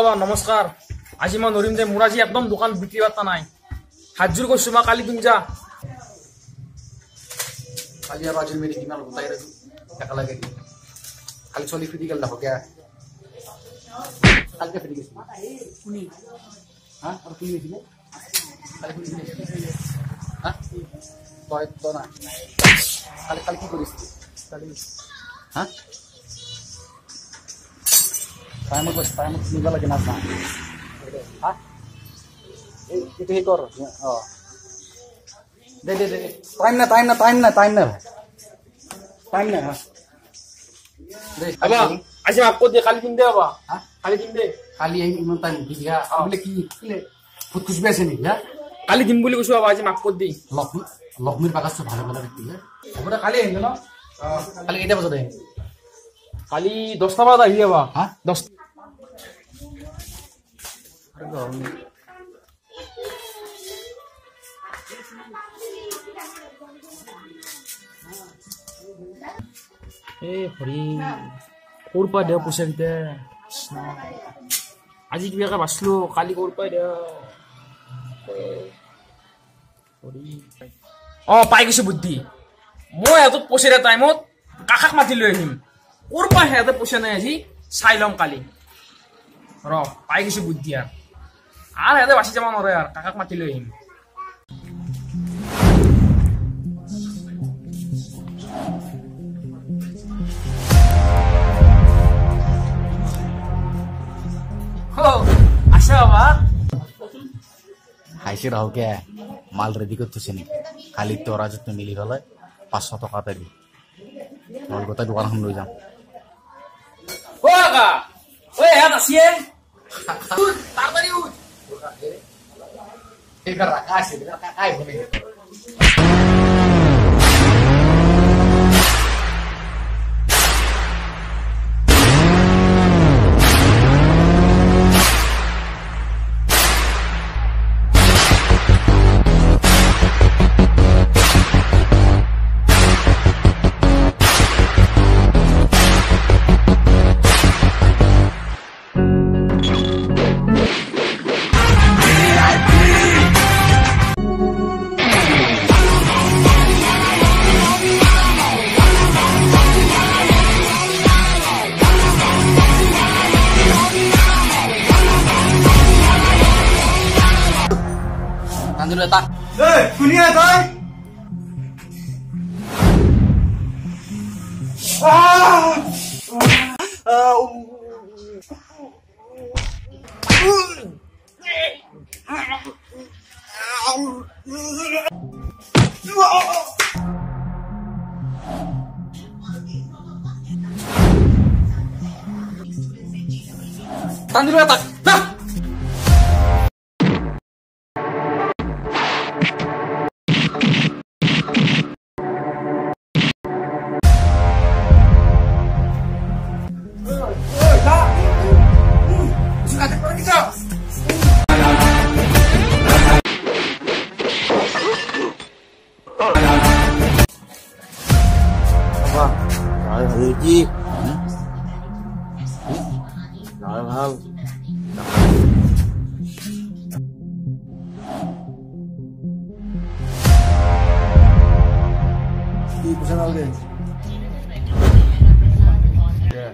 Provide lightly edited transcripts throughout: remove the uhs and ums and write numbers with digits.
বাবা নমস্কাৰ আজি মই নৰিম যে মোৰ আজি একদম দোকান বিক্ৰী বাৰ্তা নাই হাতজোৰ কৈছো মই কালি তুমি যা আজি আৰু আজি মেৰি কিমান গোটাই ৰাখো টাকা লাগে কালি চলি ফিটি গেল দেখো কিয়া কালকে ফিটি গৈছিল কোনি হা আৰু কোনি গৈছিল কালি কোনি গৈছিল হা তই না কালি কি কৰিছিল কালি হা টাইমত নিবা লাগে না হা itu hikor oh de time na time na ha de বাবা আজি মাপ কো দে কালি কিন দে বাবা ha কালি কিন দে কালি এই ইমান টাইম দিয়া বলে কি ফুট খুশবে আছে নি হ্যাঁ কালি দিম বুলি কৈছো বাবা আজি মাপ কো দে লক্ষ্মীর বাগাস ভালো ভালো দেখতে ওটা কালি আহিল না কালি কেটা বজাত আহিল কালি 10টা বাজে আহি যাবা হা 10 হৰি ক'ৰ পৰা দিয় পইচা কেইটা আজি কিবাকে বাচলো কালি ক'ৰ পৰা দিয় পাই গৈছো বুদ্ধি মই সিহঁতক পইচা দিয়া টাইমত কাকাক মাতি লৈ আহিম ক'ৰ পৰা সিহঁতে পইচা নাই আজি চাই ল'ম কালি পাই গৈছো বুদ্ধি আৰু সিহঁতে বাচি যাব নোৱাৰে আৰু কাকাক মাতি লৈ আহিম আচ্ছা বাবা হাইছে রাও কে মাল রেডি করতেছে নি খালি তো রাজত্ব মিলি হলে 500 টাকা পাবি নল গোটা দোকান হম লই যাম ও কাকা ওই হাত আসিয়ে তাড়াতাড়ি উঠ এবার রাখা আছে কাকাই বলে Tandu letak. Dunia tay. Tandu letak. Nah. Haji, hal. Pesan lagi. Ya.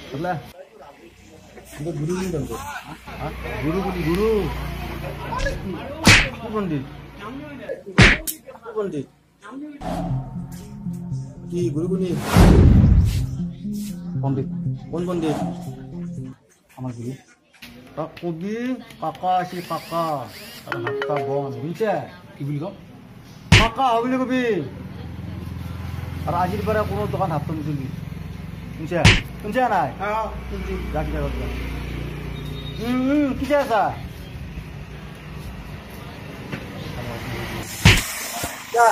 Betul. Itu guru ni kan? Guru. Apa pandit? কি গুরু গুনি পণ্ডিত কোন পণ্ডিত আমার গুরু কবি কাকা আছে কাকা আর হাতটা বন বুঝছে কি বলি কাকা বলি কবি আর আজির পরে কোনো দোকান হাত মুসলি শুনছে নাই রাখি কি আছে যা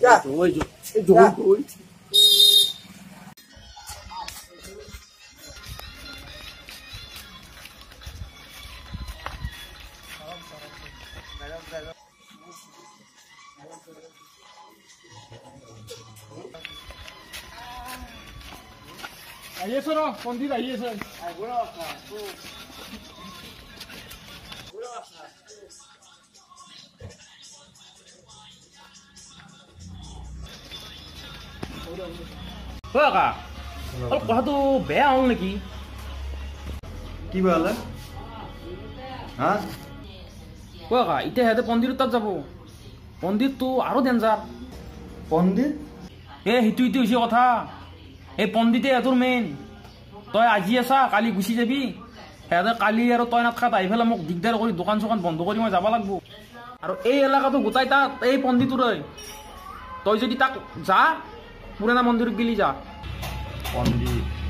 যা ওই Joy. Ahí eso no, Condita, ahí eso. কাকা অলপ কথাটো বেয়া হ'ল নেকি কি বেয়া হ'লে হা কাকা এতিয়া সিহঁতে পণ্ডিতৰ তাত যাব পণ্ডিতটো আৰু ডেঞ্জাৰ পণ্ডিত সেইটো হৈছে কথা এই পণ্ডিতে সিহঁতৰ মেইন তই আজি আছা কালি গুচি যাবি সিহঁতে কালি আৰু তই নাথাকাত আহি পেলাই মোক দিগদাৰ কৰি দোকান চোকান বন্ধ কৰি মই যাব লাগিব আৰু এই এলেকাটো গোটাই তাত এই পণ্ডিতৰে তই যদি তাক যা পুৰণা মন্দিৰত গেলি যা পণ্ডিত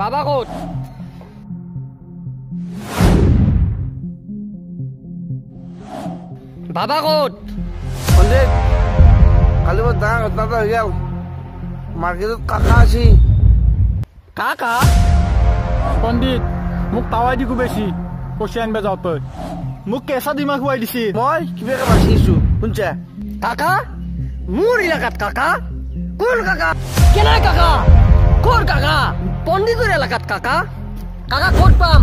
বাবা ক'ত বাবা ক'ত পণ্ডিত কালি বৰ ডাঙৰ ঘটনা এটা হৈ গ'ল মাৰ্কেটত কাকা আছে কাকা পণ্ডিত মোক টাৱাই দি কোবাইছি পইচা আনিব যাওঁতে মোক কেঁচা ডিমা খুৱাই দিছে মই কিবাকে বাচি আছো শুনছা কাকা মোৰ এলেকাত কাকা কোন কাকা কেনে কাকা ক'ৰ কাকা পণ্ডিতৰ এলেকাত কাকা কাকা ক'ত পাম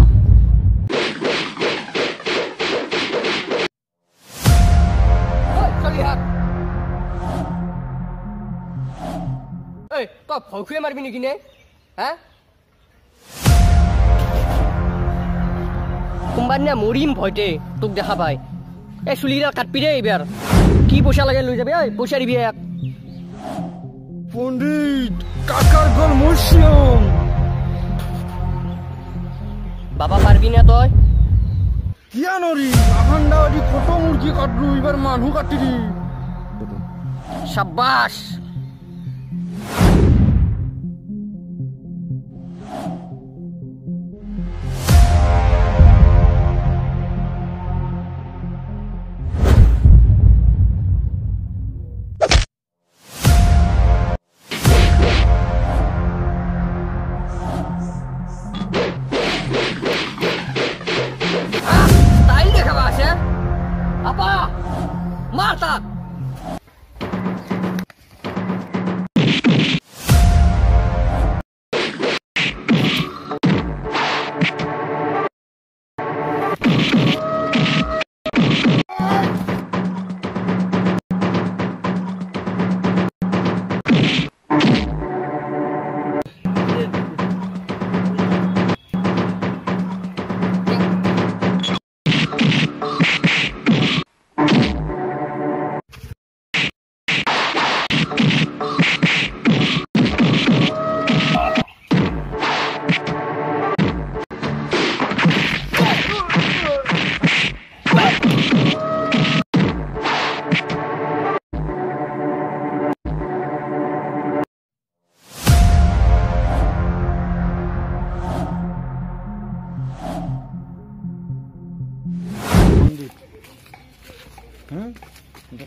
তই ভয় খুৱে মাৰিবি নেকি নে হা কোনোবা দিনা মৰিম ভয়তে তোক দেখা পাই এই চুলিকেইডাল কাটবি দে এইবাৰ কি পইচা লাগে লৈ যাবি ঐ পইচা দিবি এক পণ্ডিত কাকাৰ ঘৰ মৰছিয়ম বাবা পাৰবি না তই কিয় নৰি আহান্দা দি কত মুৰ্গী কাটলো এইবাৰ মানুহ কাটি দি শাবাশ Apa? Marta!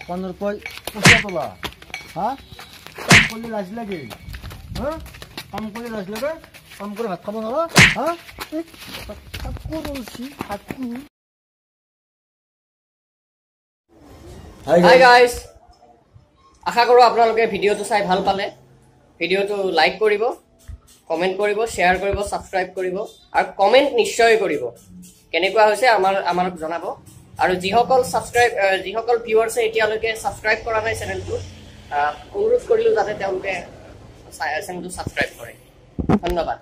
দোকানের পয়সা তোলা হ্যাঁ কাম করলে লাজ লাগে হ্যাঁ কাম করলে লাজ লাগে কাম করে ভাত খাব নলা হ্যাঁ হাই গাইজ আশা কৰোঁ আপোনালোকে ভিডিঅ'টো চাই ভাল পালে ভিডিঅ'টো লাইক কৰিব কমেণ্ট কৰিব শ্বেয়াৰ কৰিব ছাবস্ক্ৰাইব কৰিব আৰু কমেণ্ট নিশ্চয় কৰিব কেনেকুৱা হৈছে আমাক জনাব আৰু যিসকল ভিউৱাৰ্ছে এতিয়ালৈকে ছাবস্ক্ৰাইব কৰা নাই চেনেলটো অনুৰোধ কৰিলোঁ যাতে তেওঁলোকে চেনেলটো ছাবস্ক্ৰাইব কৰে ধন্যবাদ